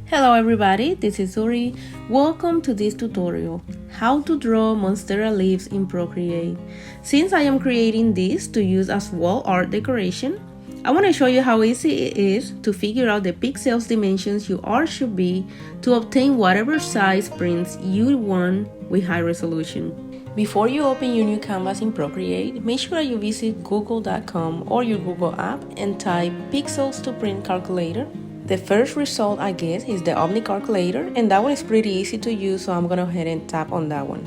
Hello everybody, this is Uri. Welcome to this tutorial, how to draw Monstera leaves in Procreate. Since I am creating this to use as wall art decoration, I want to show you how easy it is to figure out the pixels dimensions your art should be to obtain whatever size prints you want with high resolution. Before you open your new canvas in Procreate, make sure you visit google.com or your Google app and type pixels to print calculator. The first result I get is the Omni calculator, and that one is pretty easy to use, so I'm gonna go ahead and tap on that one.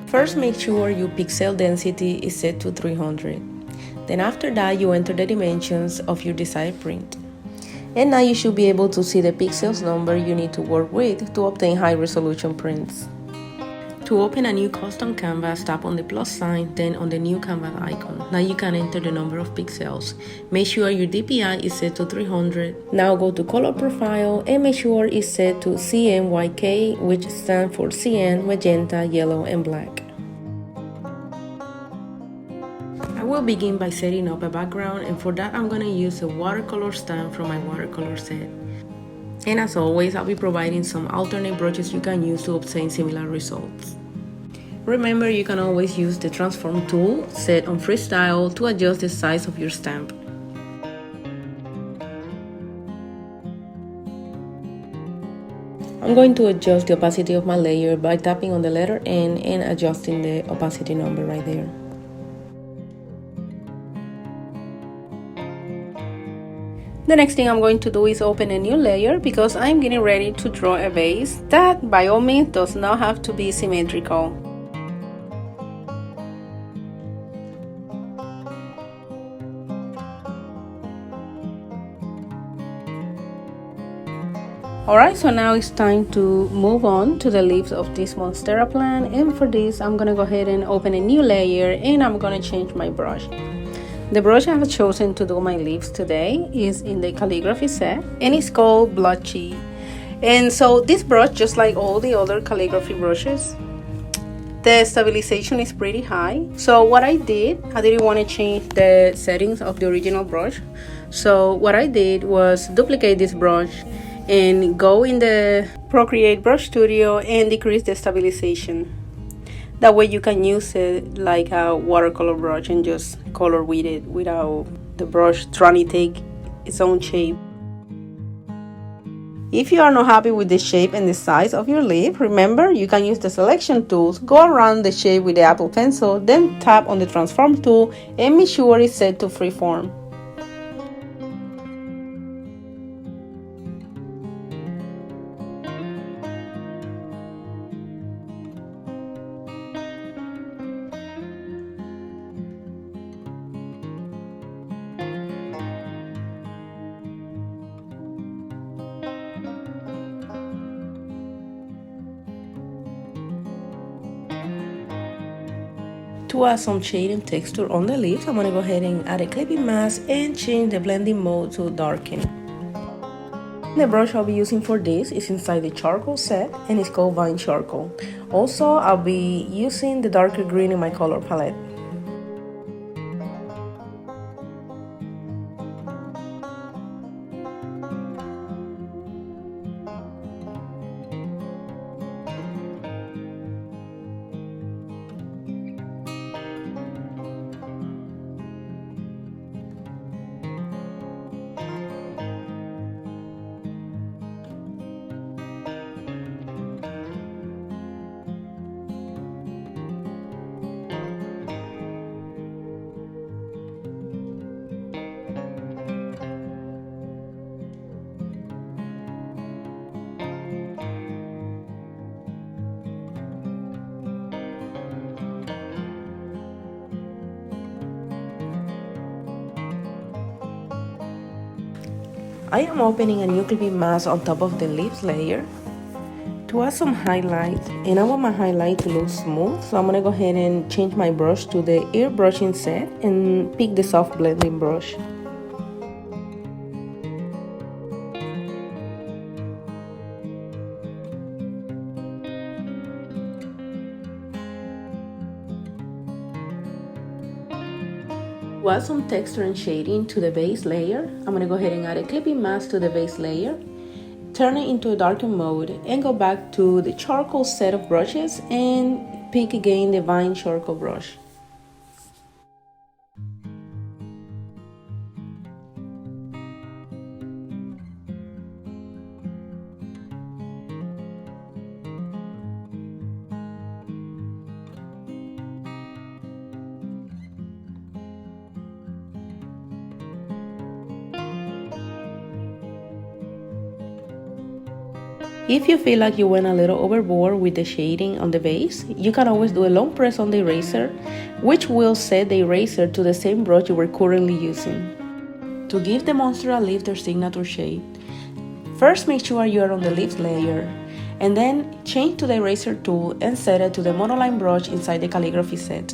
First, make sure your pixel density is set to 300. Then after that, you enter the dimensions of your desired print. And now you should be able to see the pixels number you need to work with to obtain high resolution prints. To open a new custom canvas, tap on the plus sign, then on the new canvas icon. Now you can enter the number of pixels. Make sure your DPI is set to 300. Now go to color profile and make sure it's set to CMYK, which stands for cyan, magenta, yellow, and black. I will begin by setting up a background, and for that I'm going to use a watercolor stamp from my watercolor set. And as always, I'll be providing some alternate brushes you can use to obtain similar results. Remember, you can always use the transform tool set on freestyle to adjust the size of your stamp. I'm going to adjust the opacity of my layer by tapping on the letter N and adjusting the opacity number right there. The next thing I'm going to do is open a new layer because I'm getting ready to draw a vase that by all means does not have to be symmetrical. Alright, so now it's time to move on to the leaves of this Monstera plant, and for this I'm gonna go ahead and open a new layer and I'm gonna change my brush. The brush I have chosen to do my leaves today is in the calligraphy set and it's called Blotchy. And so this brush, just like all the other calligraphy brushes, the stabilization is pretty high. So what I didn't want to change the settings of the original brush. So what I did was duplicate this brush and go in the Procreate Brush Studio and decrease the stabilization. That way you can use it like a watercolor brush and just color with it without the brush trying to take its own shape. If you are not happy with the shape and the size of your leaf, remember you can use the selection tools, go around the shape with the Apple Pencil, then tap on the transform tool and make sure it's set to freeform. To add some shade and texture on the leaves, I'm going to go ahead and add a clipping mask and change the blending mode to darken. The brush I'll be using for this is inside the charcoal set and it's called Vine Charcoal. Also, I'll be using the darker green in my color palette. I am opening a new clipping mask on top of the leaves layer to add some highlights, and I want my highlight to look smooth, so I'm going to go ahead and change my brush to the airbrushing set and pick the soft blending brush. To add some texture and shading to the base layer, I'm going to go ahead and add a clipping mask to the base layer. turn it into a darken mode and go back to the charcoal set of brushes and pick again the vine charcoal brush. If you feel like you went a little overboard with the shading on the base, you can always do a long press on the eraser, which will set the eraser to the same brush you were currently using. To give the Monstera leaf their signature shade, first make sure you are on the leaf layer, and then change to the eraser tool and set it to the monoline brush inside the calligraphy set.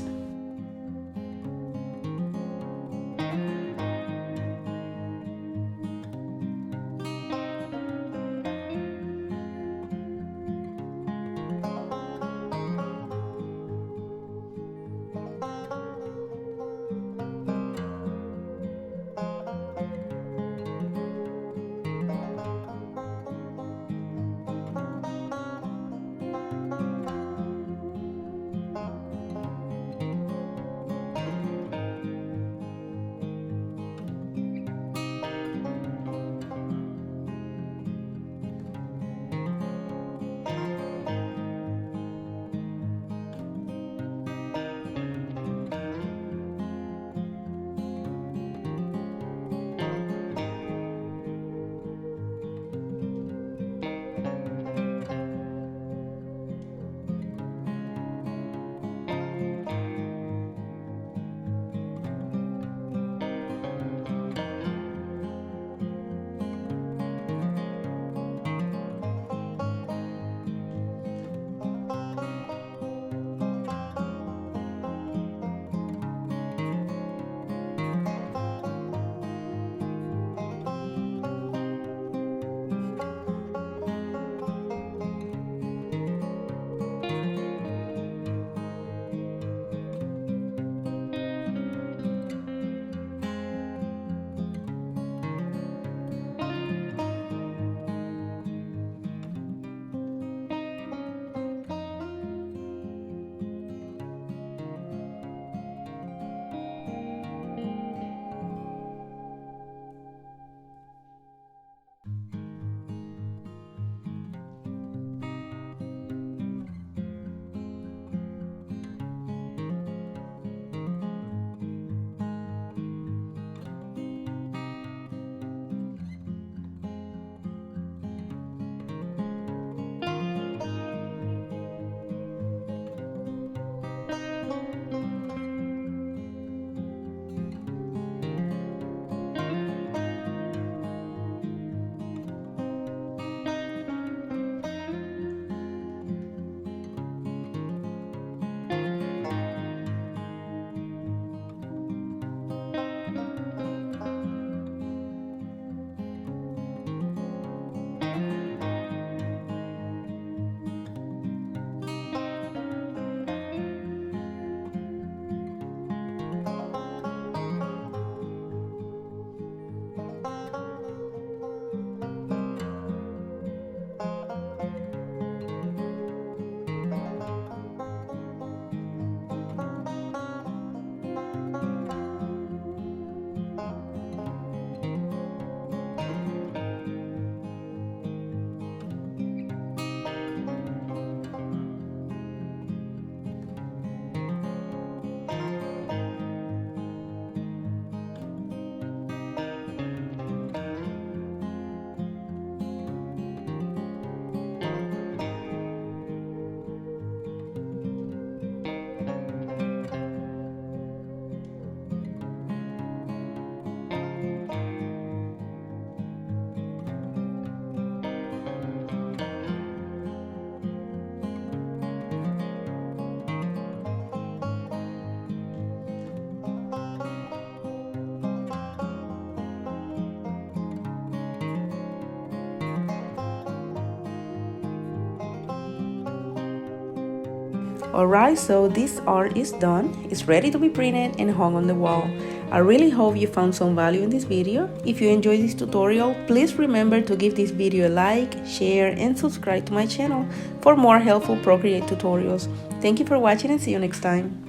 Alright, so this art is done. It's ready to be printed and hung on the wall. I really hope you found some value in this video. If you enjoyed this tutorial, please remember to give this video a like, share, and subscribe to my channel for more helpful Procreate tutorials. Thank you for watching and see you next time.